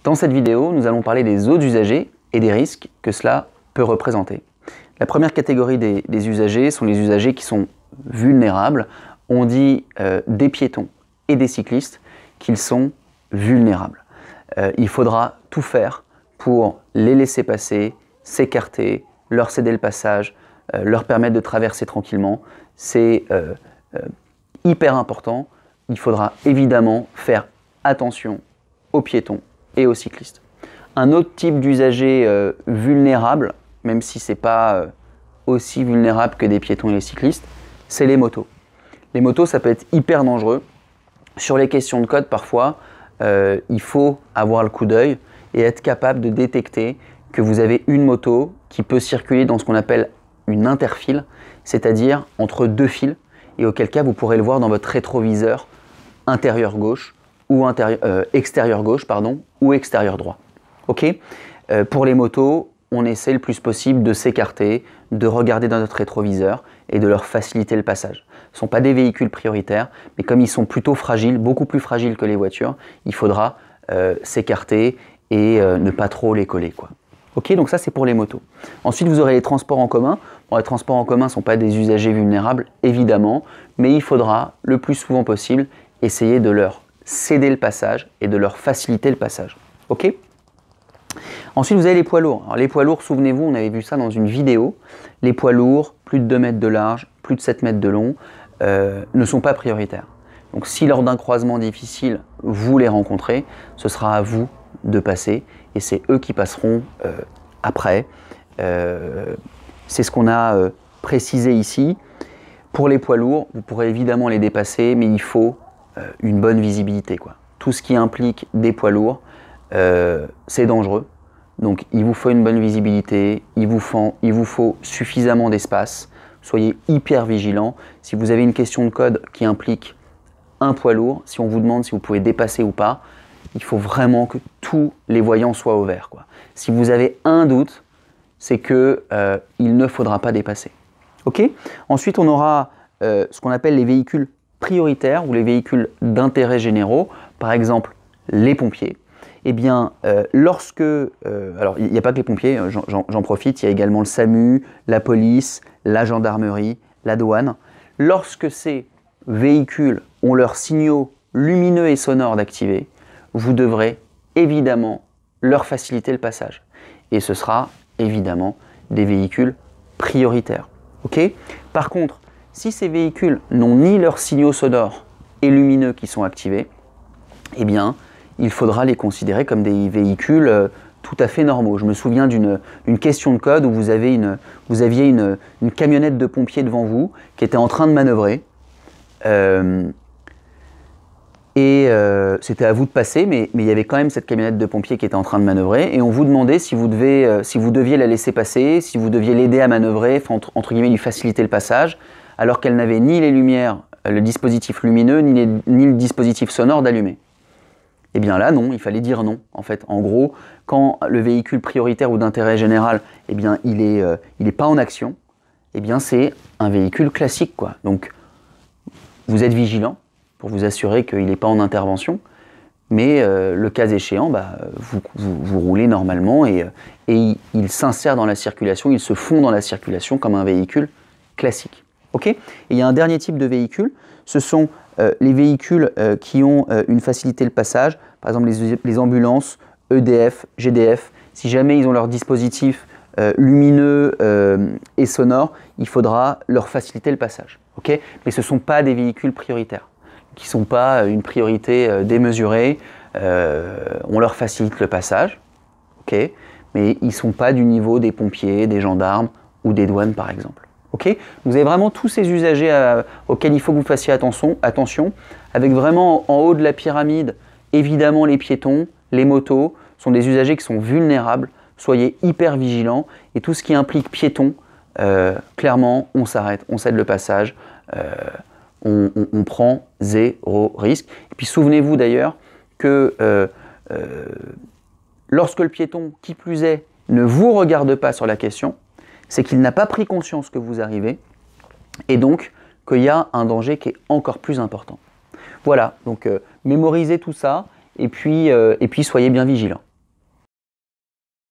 Dans cette vidéo, nous allons parler des autres usagers et des risques que cela peut représenter. La première catégorie des usagers sont les usagers qui sont vulnérables. On dit des piétons et des cyclistes qu'ils sont vulnérables. Il faudra tout faire pour les laisser passer, s'écarter, leur céder le passage, leur permettre de traverser tranquillement. C'est hyper important. Il faudra évidemment faire attention aux piétons et aux cyclistes. Un autre type d'usager vulnérable, même si ce n'est pas aussi vulnérable que des piétons et les cyclistes, c'est les motos. Les motos, ça peut être hyper dangereux. Sur les questions de code, parfois, il faut avoir le coup d'œil et être capable de détecter que vous avez une moto qui peut circuler dans ce qu'on appelle une interfile, c'est-à-dire entre deux fils, et auquel cas vous pourrez le voir dans votre rétroviseur intérieur gauche ou extérieur gauche ou extérieur droit. Okay, pour les motos, on essaie le plus possible de s'écarter, de regarder dans notre rétroviseur et de leur faciliter le passage. Ce ne sont pas des véhicules prioritaires, mais comme ils sont plutôt fragiles, beaucoup plus fragiles que les voitures, il faudra s'écarter et ne pas trop les coller, quoi. Ok, donc ça c'est pour les motos. Ensuite vous aurez les transports en commun. Bon, les transports en commun ne sont pas des usagers vulnérables, évidemment, mais il faudra le plus souvent possible essayer de leur céder le passage et de leur faciliter le passage. Ok ? Ensuite vous avez les poids lourds. Alors, les poids lourds, souvenez-vous, on avait vu ça dans une vidéo. Les poids lourds, plus de 2 mètres de large, plus de 7 mètres de long, ne sont pas prioritaires. Donc si lors d'un croisement difficile, vous les rencontrez, ce sera à vous de passer et c'est eux qui passeront après. C'est ce qu'on a précisé ici. Pour les poids lourds, vous pourrez évidemment les dépasser, mais il faut une bonne visibilité, quoi. Tout ce qui implique des poids lourds, c'est dangereux. Donc il vous faut une bonne visibilité, il vous faut suffisamment d'espace. Soyez hyper vigilant. Si vous avez une question de code qui implique un poids lourd, si on vous demande si vous pouvez dépasser ou pas, il faut vraiment que tous les voyants soient au vert, quoi. Si vous avez un doute, c'est qu'il ne faudra pas dépasser. Okay ? Ensuite, on aura ce qu'on appelle les véhicules prioritaires ou les véhicules d'intérêt généraux, par exemple les pompiers. Eh bien, alors il n'y a pas que les pompiers, j'en profite, il y a également le SAMU, la police, la gendarmerie, la douane. Lorsque ces véhicules ont leurs signaux lumineux et sonores d'activer, vous devrez évidemment leur faciliter le passage. Et ce sera évidemment des véhicules prioritaires. Okay ? Par contre, si ces véhicules n'ont ni leurs signaux sonores et lumineux qui sont activés, eh bien, il faudra les considérer comme des véhicules tout à fait normaux. Je me souviens d'une question de code où vous aviez une camionnette de pompiers devant vous qui était en train de manœuvrer. C'était à vous de passer, mais il y avait quand même cette camionnette de pompiers qui était en train de manœuvrer et on vous demandait si vous deviez la laisser passer, si vous deviez l'aider à manœuvrer, entre guillemets lui faciliter le passage, alors qu'elle n'avait ni les lumières, le dispositif lumineux, ni le dispositif sonore d'allumer. Eh bien là, non, il fallait dire non. En fait, en gros, quand le véhicule prioritaire ou d'intérêt général, eh bien, il est pas en action, eh bien, c'est un véhicule classique, quoi. Donc, vous êtes vigilant pour vous assurer qu'il n'est pas en intervention, mais le cas échéant, vous roulez normalement et il s'insère dans la circulation, il se fond dans la circulation comme un véhicule classique. Okay ? Et il y a un dernier type de véhicule, ce sont les véhicules qui ont une facilité de passage, par exemple les ambulances, EDF, GDF. Si jamais ils ont leur dispositif lumineux et sonore, il faudra leur faciliter le passage. Okay ? Mais ce ne sont pas des véhicules prioritaires, qui ne sont pas une priorité démesurée. On leur facilite le passage, okay ? Mais ils ne sont pas du niveau des pompiers, des gendarmes ou des douanes par exemple. Okay ? Vous avez vraiment tous ces usagers auxquels il faut que vous fassiez attention, avec vraiment en haut de la pyramide, évidemment les piétons, les motos, sont des usagers qui sont vulnérables. Soyez hyper vigilants et tout ce qui implique piéton, clairement on s'arrête, on cède le passage, on prend 0 risque. Et puis souvenez-vous d'ailleurs que lorsque le piéton, qui plus est, ne vous regarde pas sur la question, c'est qu'il n'a pas pris conscience que vous arrivez et donc qu'il y a un danger qui est encore plus important. Voilà, donc mémorisez tout ça et puis soyez bien vigilants.